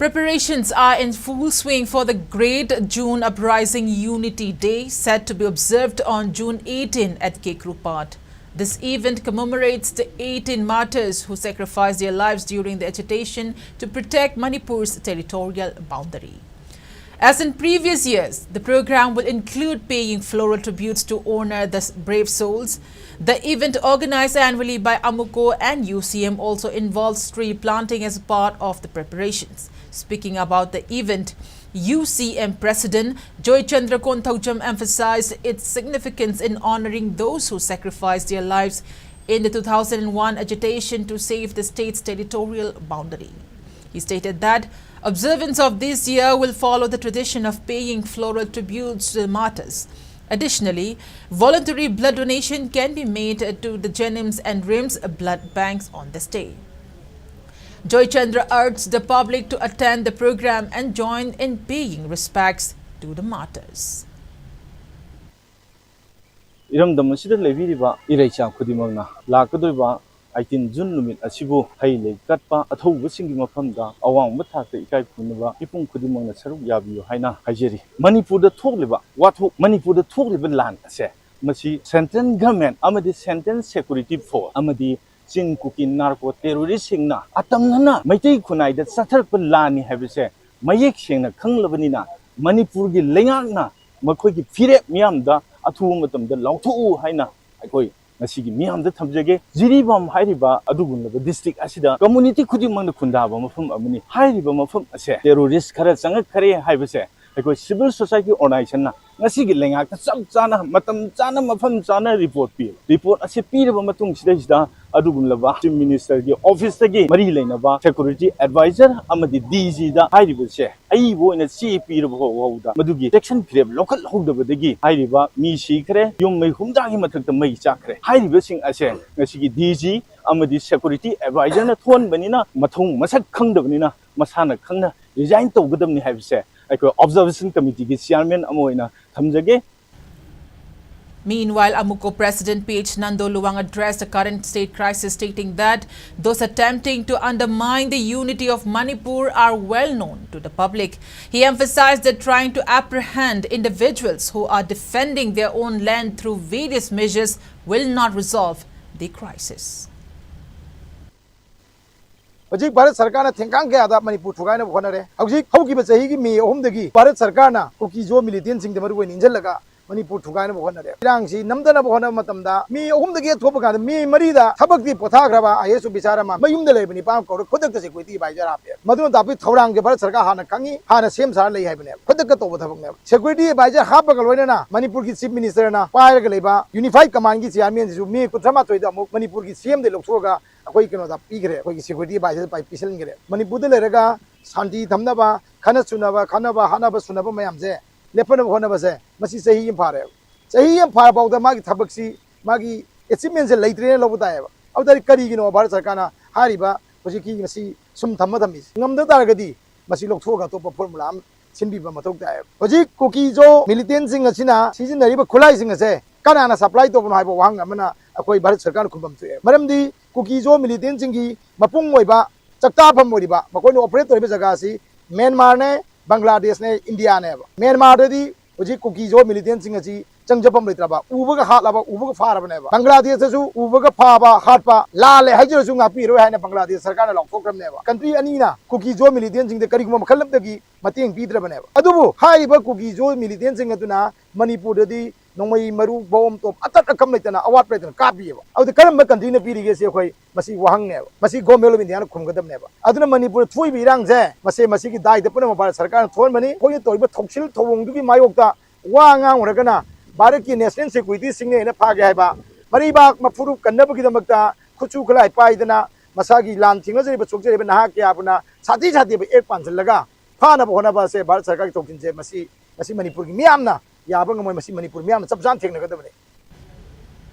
Preparations are in full swing for the Great June Uprising Unity Day, set to be observed on June 18 at Kekrupat. This event commemorates the 18 martyrs who sacrificed their lives during the agitation to protect Manipur's territorial boundary. As in previous years, the program will include paying floral tributes to honor the brave souls. The event, organized annually by AMUCO and UCM, also involves tree planting as part of the preparations. Speaking about the event, UCM President Joy Chandra Konthaujam emphasized its significance in honoring those who sacrificed their lives in the 2001 agitation to save the state's territorial boundary. He stated that observance of this year will follow the tradition of paying floral tributes to the martyrs. Additionally, voluntary blood donation can be made to the Jenims and Rims blood banks on this day. Joy Chandra urged the public to attend the program and join in paying respects to the martyrs. I think June Numit Asibu, Haile, Katpa, Atho, Wissing Mafamda, Awang Mataka, Ikai Punava, Ipung Kudimon, Saru Yabu, Haina, Hajeri. Manipur the Togliva, what Manipur the Togliva land, say. Masi, sentence government, Amadi sentence security for Amadi, Sin cooking narco terroristing na, Atamana, Maiti Kunai, that Satar Lani have said, Mayek Shena, Kanglavanina, Manipur Langana, Makoki Fire Miamda, Atumatum, the Lautu Haina, Akoi. Nasigi miyam da thamjage jiribam hairiba adugun laba district asida community khudimang na khundaba mafam amani hairiba mafam ase terrorist khara changa khare haibase aikoi civil society organization na ngasigi lengak ta chap chana matam chana mafam chana report ase piraba matung sida adugun laba chief minister gi office tagi mari leinaba security advisor amadi DG da hairiba se ai boina chi piraba howda madugi section grab local howdaba dagi hairiba mi sikre yum mai humda gi mathakta mai chakre hairiba sing ase ngasigi DG amadi security advisor na thon banina mathung masak khangdabnina masana khangna resign tawgadamni haibse observation committee ki chairman amoina thamjage. Meanwhile, AMUCO President P.H. Nando Luwang addressed the current state crisis, stating that those attempting to undermine the unity of Manipur are well known to the public. He emphasized that trying to apprehend individuals who are defending their own land through various measures will not resolve the crisis. Hojik Bharat Sarkar na thengkang ke ada Manipur thugai na bhonare hojik hauki ba chahi gi me ohum dagi Bharat Sarkar na koki jo militant sing de maru injal laga Manipur thugai na bhonare irang si namdana bhona matamda me ohum dagi thoba ka me marida thabak di potha graba ayesu bichara ma mayum de lebani pam ko khodak se koiti baijar ape madu dapi thorang ke Bharat Sarkar hana kangi hana sem sar lei haibane khodak ka toba thabak ne security baijar hapa ka loina na Manipur ki chief minister na pair ka leiba unified command ki chairman ju me kuthama toida muk Manipur ki CM de loksoga akoi keno da pigre akoi ki security baijar pai pisel ngere Manipur de lerega shanti thamnaba khana chunaba khanaba hanaba sunaba mayam je lepana honaba se masi sahi im phare sahi im phar bawda magi thabak magi achievement se leitre lobu daeba awdari kari gino Bharat Sarkar na hariba hojiki masi sum thamma thami ngamda taragadi masi lokthoga topa formula am sinbiba mathok daeba hojik koki jo militant sing achina season nariba khulai sing ase kana supply to bon haiba wang amana akoi Bharat Sarkar khubam tu maramdi koki jo militant sing gi mapung oiba chakta pham oiba makoi no operate toiba jaga si Myanmar ne Bangladesh ne India ne Myanmar di hojik koki jo militant sing achi changjapam leitraba ubaga hatlaba ubaga faraba ne Bangladesh su ubaga phaba hatpa lale hajira su ngapi ro haina Bangladesh Sarkar na lokthokram ne country ani na koki jo militant sing de kariguma makhalam dagi mateng pidraba ne adubu haiba koki jo militant sing aduna Manipur di nongmai maru bom top atat akam leitana awat pretan kapi ba adu karam ba country na pirige se khoi masi wahang ne masi gomelo bindiana khumgadam ne ba aduna Manipur thui birang je masi ki dai de puna Bharat Sarkar thon mani khoi toiba thoksil thowong du gi mayokta wa ngang uragana Bharat ki national security sing ne pha ge haiba mari ba mafuru kannaba gi damakta khuchu khlai paidana masagi lan thinga jeri ba chokjeri ba naha kya apna sati ba ek pansal laga phana ba hona ba se Bharat Sarkar ki tokin je masi Manipur ki miyamna yabang moy masi Manipur miyam chap jan thekna ga dabane